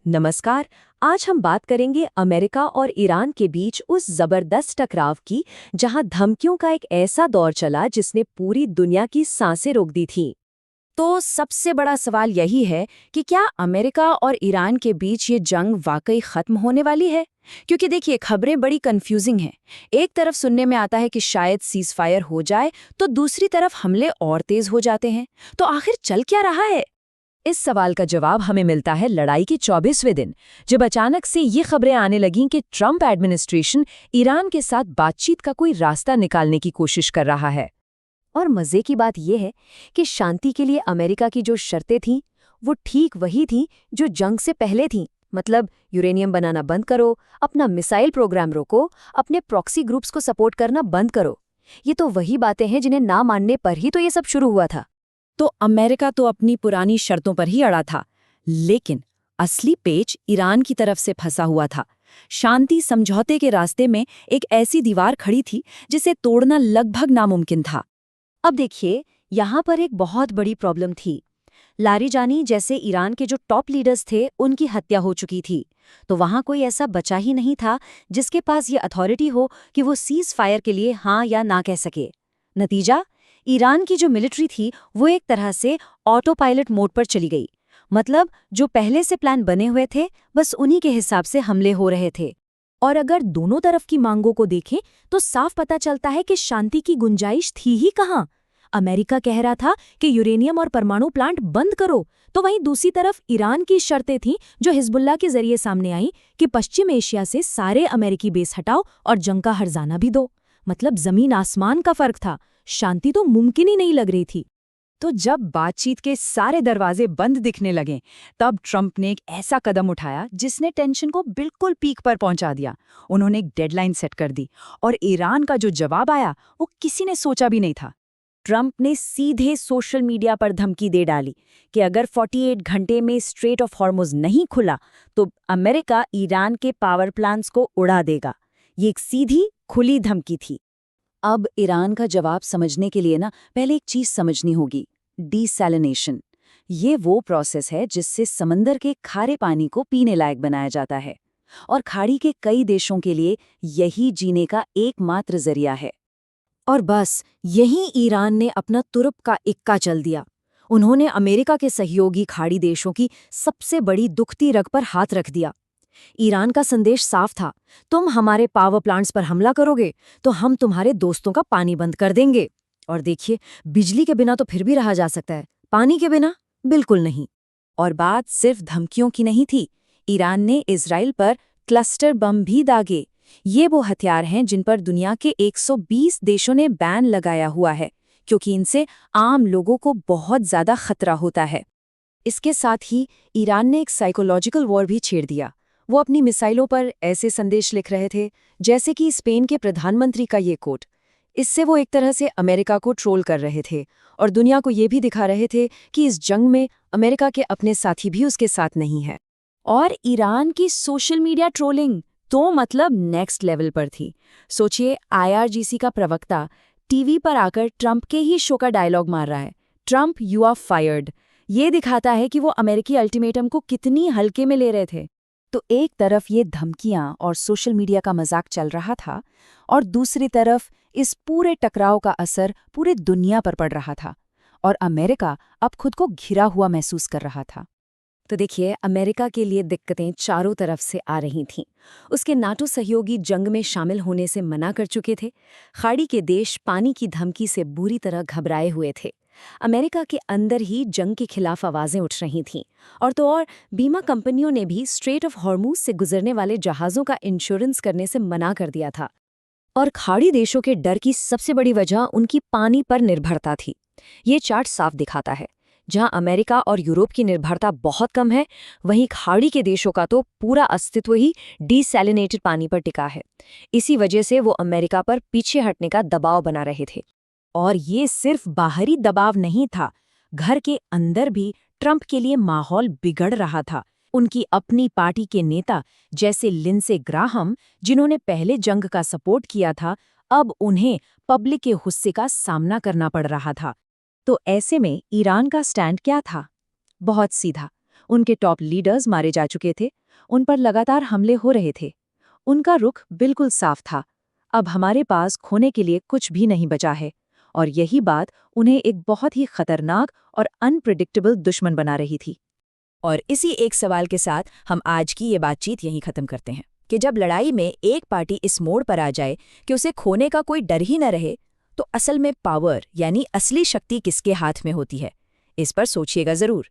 नमस्कार। आज हम बात करेंगे अमेरिका और ईरान के बीच उस जबरदस्त टकराव की, जहां धमकियों का एक ऐसा दौर चला जिसने पूरी दुनिया की सांसें रोक दी थी। तो सबसे बड़ा सवाल यही है कि क्या अमेरिका और ईरान के बीच ये जंग वाकई खत्म होने वाली है? क्योंकि देखिए, खबरें बड़ी कंफ्यूजिंग हैं। एक तरफ सुनने में आता है कि शायद सीज फायर हो जाए, तो दूसरी तरफ हमले और तेज हो जाते हैं। तो आखिर चल क्या रहा है? इस सवाल का जवाब हमें मिलता है लड़ाई के 24वें दिन, जब अचानक से ये खबरें आने लगीं कि ट्रंप एडमिनिस्ट्रेशन ईरान के साथ बातचीत का कोई रास्ता निकालने की कोशिश कर रहा है। और मजे की बात यह है कि शांति के लिए अमेरिका की जो शर्तें थीं, वो ठीक वही थीं जो जंग से पहले थीं। मतलब यूरेनियम बनाना बंद करो, अपना मिसाइल प्रोग्राम रोको, अपने प्रॉक्सी ग्रुप्स को सपोर्ट करना बंद करो। ये तो वही बातें हैं जिन्हें ना मानने पर ही तो ये सब शुरू हुआ था। तो अमेरिका तो अपनी पुरानी शर्तों पर ही अड़ा था, लेकिन असली पेच ईरान की तरफ से फंसा हुआ था। शांति समझौते के रास्ते में एक ऐसी दीवार खड़ी थी जिसे तोड़ना लगभग नामुमकिन था। अब देखिए, यहाँ पर एक बहुत बड़ी प्रॉब्लम थी। लारिजानी जैसे ईरान के जो टॉप लीडर्स थे, उनकी हत्या हो चुकी थी। तो वहाँ कोई ऐसा बचा ही नहीं था जिसके पास ये अथॉरिटी हो कि वो सीज फायर के लिए हाँ या ना कह सके। नतीजा, ईरान की जो मिलिट्री थी वो एक तरह से ऑटो पायलट मोड पर चली गई। मतलब जो पहले से प्लान बने हुए थे, बस उन्हीं के हिसाब से हमले हो रहे थे। और अगर दोनों तरफ की मांगों को देखें तो साफ पता चलता है कि शांति की गुंजाइश थी ही कहाँ। अमेरिका कह रहा था कि यूरेनियम और परमाणु प्लांट बंद करो, तो वहीं दूसरी तरफ ईरान की शर्तें थीं जो हिजबुल्लाह के जरिए सामने आईं कि पश्चिम एशिया से सारे अमेरिकी बेस हटाओ और जंग का हर्जाना भी दो। मतलब जमीन आसमान का फर्क था। शांति तो मुमकिन ही नहीं लग रही थी। तो जब बातचीत के सारे दरवाजे बंद दिखने लगे, तब ट्रंप ने एक ऐसा कदम उठाया जिसने टेंशन को बिल्कुल पीक पर पहुंचा दिया। उन्होंने एक डेडलाइन सेट कर दी और ईरान का जो जवाब आया वो किसी ने सोचा भी नहीं था। ट्रंप ने सीधे सोशल मीडिया पर धमकी दे डाली कि अगर 48 घंटे में स्ट्रेट ऑफ हॉर्मुज नहीं खुला तो अमेरिका ईरान के पावर प्लांट्स को उड़ा देगा। ये एक सीधी खुली धमकी थी। अब ईरान का जवाब समझने के लिए पहले एक चीज समझनी होगी, डीसैलिनेशन। ये वो प्रोसेस है जिससे समंदर के खारे पानी को पीने लायक बनाया जाता है, और खाड़ी के कई देशों के लिए यही जीने का एकमात्र जरिया है। और बस यहीं ईरान ने अपना तुरुप का इक्का चल दिया। उन्होंने अमेरिका के सहयोगी खाड़ी देशों की सबसे बड़ी दुखती रग पर हाथ रख दिया। ईरान का संदेश साफ था, तुम हमारे पावर प्लांट्स पर हमला करोगे तो हम तुम्हारे दोस्तों का पानी बंद कर देंगे। और देखिए, बिजली के बिना तो फिर भी रहा जा सकता है, पानी के बिना बिल्कुल नहीं। और बात सिर्फ धमकियों की नहीं थी। ईरान ने इजराइल पर क्लस्टर बम भी दागे। ये वो हथियार हैं जिन पर दुनिया के 120 देशों ने बैन लगाया हुआ है, क्योंकि इनसे आम लोगों को बहुत ज्यादा खतरा होता है। इसके साथ ही ईरान ने एक साइकोलॉजिकल वॉर भी छेड़ दिया। वो अपनी मिसाइलों पर ऐसे संदेश लिख रहे थे, जैसे कि स्पेन के प्रधानमंत्री का ये कोट। इससे वो एक तरह से अमेरिका को ट्रोल कर रहे थे और दुनिया को ये भी दिखा रहे थे कि इस जंग में अमेरिका के अपने साथी भी उसके साथ नहीं है। और ईरान की सोशल मीडिया ट्रोलिंग तो मतलब नेक्स्ट लेवल पर थी। सोचिए, IRGC का प्रवक्ता टीवी पर आकर ट्रंप के ही शो का डायलॉग मार रहा है, ट्रंप यू आर फायर्ड। ये दिखाता है कि वो अमेरिकी अल्टीमेटम को कितनी हल्के में ले रहे थे। तो एक तरफ ये धमकियां और सोशल मीडिया का मजाक चल रहा था, और दूसरी तरफ इस पूरे टकराव का असर पूरे दुनिया पर पड़ रहा था, और अमेरिका अब खुद को घिरा हुआ महसूस कर रहा था। तो देखिए, अमेरिका के लिए दिक्कतें चारों तरफ से आ रही थीं। उसके नाटो सहयोगी जंग में शामिल होने से मना कर चुके थे। खाड़ी के देश पानी की धमकी से बुरी तरह घबराए हुए थे। अमेरिका के अंदर ही जंग के खिलाफ आवाजें उठ रही थीं। और तो और बीमा कंपनियों ने भी स्ट्रेट ऑफ हॉर्मुज से गुजरने वाले जहाज़ों का इंश्योरेंस करने से मना कर दिया था। और खाड़ी देशों के डर की सबसे बड़ी वजह उनकी पानी पर निर्भरता थी। ये चार्ट साफ दिखाता है, जहां अमेरिका और यूरोप की निर्भरता बहुत कम है, वहीं खाड़ी के देशों का तो पूरा अस्तित्व ही डीसैलिनेटेड पानी पर टिका है। इसी वजह से वो अमेरिका पर पीछे हटने का दबाव बना रहे थे। और ये सिर्फ बाहरी दबाव नहीं था, घर के अंदर भी ट्रंप के लिए माहौल बिगड़ रहा था। उनकी अपनी पार्टी के नेता जैसे लिंडसे ग्राहम, जिन्होंने पहले जंग का सपोर्ट किया था, अब उन्हें पब्लिक के गुस्से का सामना करना पड़ रहा था। तो ऐसे में ईरान का स्टैंड क्या था? बहुत सीधा। उनके टॉप लीडर्स मारे जा चुके थे, उन पर लगातार हमले हो रहे थे। उनका रुख बिल्कुल साफ था, अब हमारे पास खोने के लिए कुछ भी नहीं बचा है, और यही बात उन्हें एक बहुत ही खतरनाक और अनप्रिडिक्टेबल दुश्मन बना रही थी। और इसी एक सवाल के साथ हम आज की ये बातचीत यहीं खत्म करते हैं कि जब लड़ाई में एक पार्टी इस मोड़ पर आ जाए कि उसे खोने का कोई डर ही न रहे, तो असल में पावर यानी असली शक्ति किसके हाथ में होती है? इस पर सोचिएगा जरूर।